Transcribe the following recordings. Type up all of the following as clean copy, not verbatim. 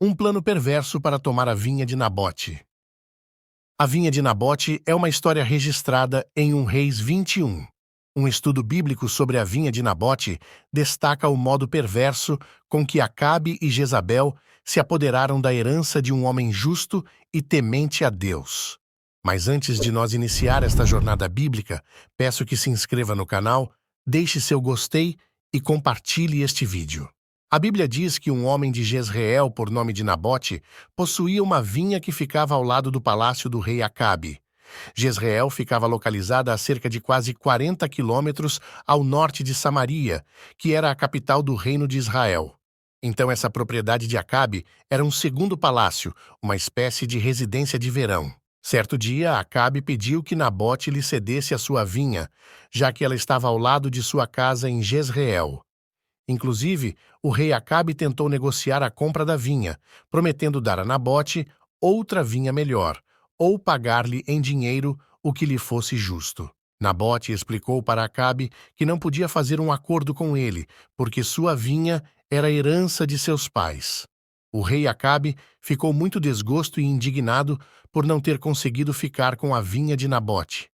Um plano perverso para tomar a vinha de Nabote. A vinha de Nabote é uma história registrada em 1 Reis 21. Um estudo bíblico sobre a vinha de Nabote destaca o modo perverso com que Acabe e Jezabel se apoderaram da herança de um homem justo e temente a Deus. Mas antes de nós iniciar esta jornada bíblica, peço que se inscreva no canal, deixe seu gostei e compartilhe este vídeo. A Bíblia diz que um homem de Jezreel, por nome de Nabote, possuía uma vinha que ficava ao lado do palácio do rei Acabe. Jezreel ficava localizada a cerca de quase 40 quilômetros ao norte de Samaria, que era a capital do reino de Israel. Então essa propriedade de Acabe era um segundo palácio, uma espécie de residência de verão. Certo dia, Acabe pediu que Nabote lhe cedesse a sua vinha, já que ela estava ao lado de sua casa em Jezreel. Inclusive, o rei Acabe tentou negociar a compra da vinha, prometendo dar a Nabote outra vinha melhor, ou pagar-lhe em dinheiro o que lhe fosse justo. Nabote explicou para Acabe que não podia fazer um acordo com ele, porque sua vinha era herança de seus pais. O rei Acabe ficou muito desgosto e indignado por não ter conseguido ficar com a vinha de Nabote.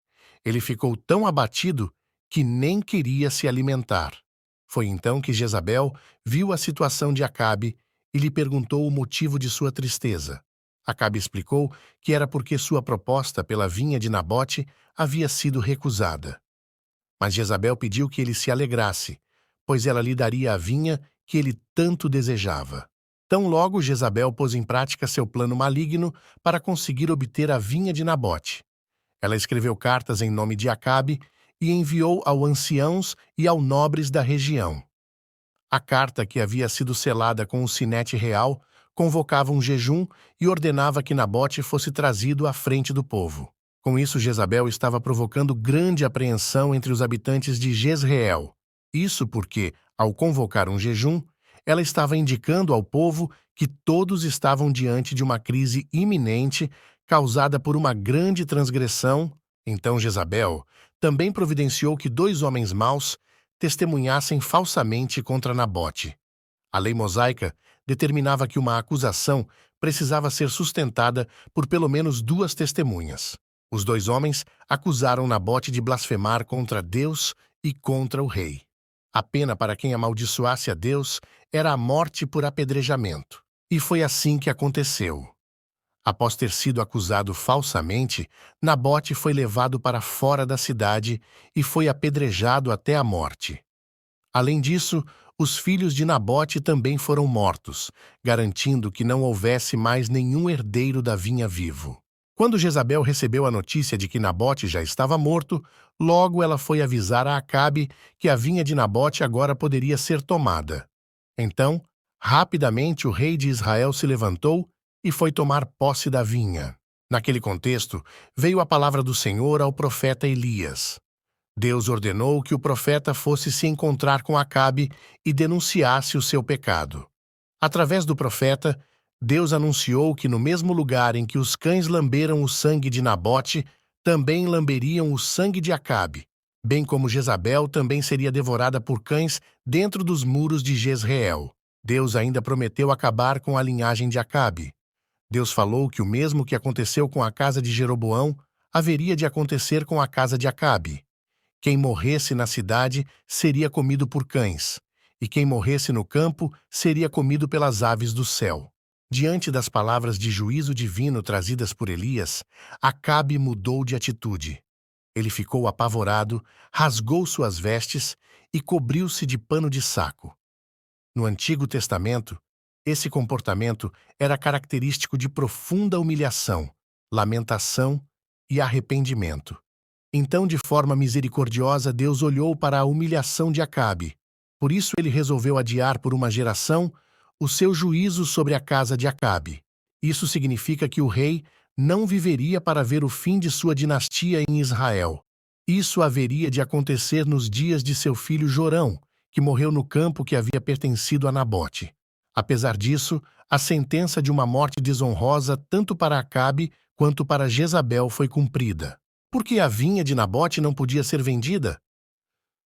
Ele ficou tão abatido que nem queria se alimentar. Foi então que Jezabel viu a situação de Acabe e lhe perguntou o motivo de sua tristeza. Acabe explicou que era porque sua proposta pela vinha de Nabote havia sido recusada. Mas Jezabel pediu que ele se alegrasse, pois ela lhe daria a vinha que ele tanto desejava. Tão logo Jezabel pôs em prática seu plano maligno para conseguir obter a vinha de Nabote. Ela escreveu cartas em nome de Acabe e enviou ao anciãos e aos nobres da região. A carta, que havia sido selada com o sinete real, convocava um jejum e ordenava que Nabote fosse trazido à frente do povo. Com isso, Jezabel estava provocando grande apreensão entre os habitantes de Jezreel. Isso porque, ao convocar um jejum, ela estava indicando ao povo que todos estavam diante de uma crise iminente causada por uma grande transgressão. Então Jezabel também providenciou que 2 homens maus testemunhassem falsamente contra Nabote. A lei mosaica determinava que uma acusação precisava ser sustentada por pelo menos 2 testemunhas. Os 2 homens acusaram Nabote de blasfemar contra Deus e contra o rei. A pena para quem amaldiçoasse a Deus era a morte por apedrejamento. E foi assim que aconteceu. Após ter sido acusado falsamente, Nabote foi levado para fora da cidade e foi apedrejado até a morte. Além disso, os filhos de Nabote também foram mortos, garantindo que não houvesse mais nenhum herdeiro da vinha vivo. Quando Jezabel recebeu a notícia de que Nabote já estava morto, logo ela foi avisar a Acabe que a vinha de Nabote agora poderia ser tomada. Então, rapidamente o rei de Israel se levantou e foi tomar posse da vinha. Naquele contexto, veio a palavra do Senhor ao profeta Elias. Deus ordenou que o profeta fosse se encontrar com Acabe e denunciasse o seu pecado. Através do profeta, Deus anunciou que no mesmo lugar em que os cães lamberam o sangue de Nabote, também lamberiam o sangue de Acabe, bem como Jezabel também seria devorada por cães dentro dos muros de Jezreel. Deus ainda prometeu acabar com a linhagem de Acabe. Deus falou que o mesmo que aconteceu com a casa de Jeroboão haveria de acontecer com a casa de Acabe. Quem morresse na cidade seria comido por cães, e quem morresse no campo seria comido pelas aves do céu. Diante das palavras de juízo divino trazidas por Elias, Acabe mudou de atitude. Ele ficou apavorado, rasgou suas vestes e cobriu-se de pano de saco. No Antigo Testamento, esse comportamento era característico de profunda humilhação, lamentação e arrependimento. Então, de forma misericordiosa, Deus olhou para a humilhação de Acabe. Por isso, ele resolveu adiar por uma geração o seu juízo sobre a casa de Acabe. Isso significa que o rei não viveria para ver o fim de sua dinastia em Israel. Isso haveria de acontecer nos dias de seu filho Jorão, que morreu no campo que havia pertencido a Nabote. Apesar disso, a sentença de uma morte desonrosa tanto para Acabe quanto para Jezabel foi cumprida. Por que a vinha de Nabote não podia ser vendida?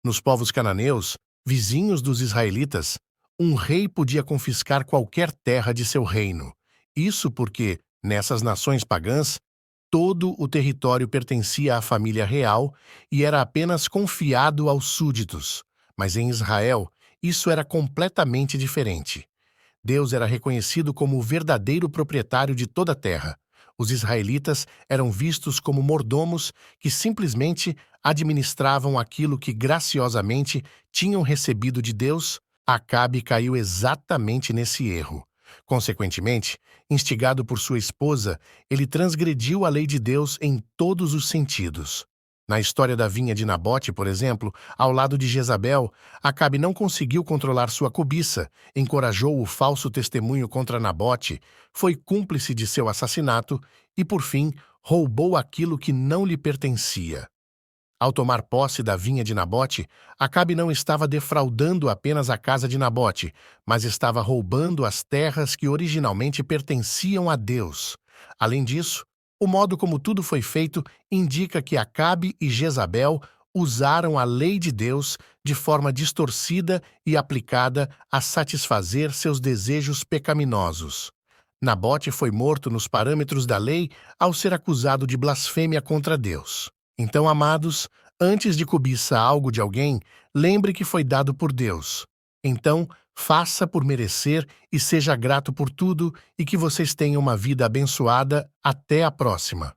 Nos povos cananeus, vizinhos dos israelitas, um rei podia confiscar qualquer terra de seu reino. Isso porque, nessas nações pagãs, todo o território pertencia à família real e era apenas confiado aos súditos. Mas em Israel, isso era completamente diferente. Deus era reconhecido como o verdadeiro proprietário de toda a terra. Os israelitas eram vistos como mordomos que simplesmente administravam aquilo que graciosamente tinham recebido de Deus. Acabe caiu exatamente nesse erro. Consequentemente, instigado por sua esposa, ele transgrediu a lei de Deus em todos os sentidos. Na história da vinha de Nabote, por exemplo, ao lado de Jezabel, Acabe não conseguiu controlar sua cobiça, encorajou o falso testemunho contra Nabote, foi cúmplice de seu assassinato e, por fim, roubou aquilo que não lhe pertencia. Ao tomar posse da vinha de Nabote, Acabe não estava defraudando apenas a casa de Nabote, mas estava roubando as terras que originalmente pertenciam a Deus. Além disso, o modo como tudo foi feito indica que Acabe e Jezabel usaram a lei de Deus de forma distorcida e aplicada a satisfazer seus desejos pecaminosos. Nabote foi morto nos parâmetros da lei ao ser acusado de blasfêmia contra Deus. Então, amados, antes de cobiçar algo de alguém, lembre que foi dado por Deus. Então, faça por merecer e seja grato por tudo e que vocês tenham uma vida abençoada. Até a próxima.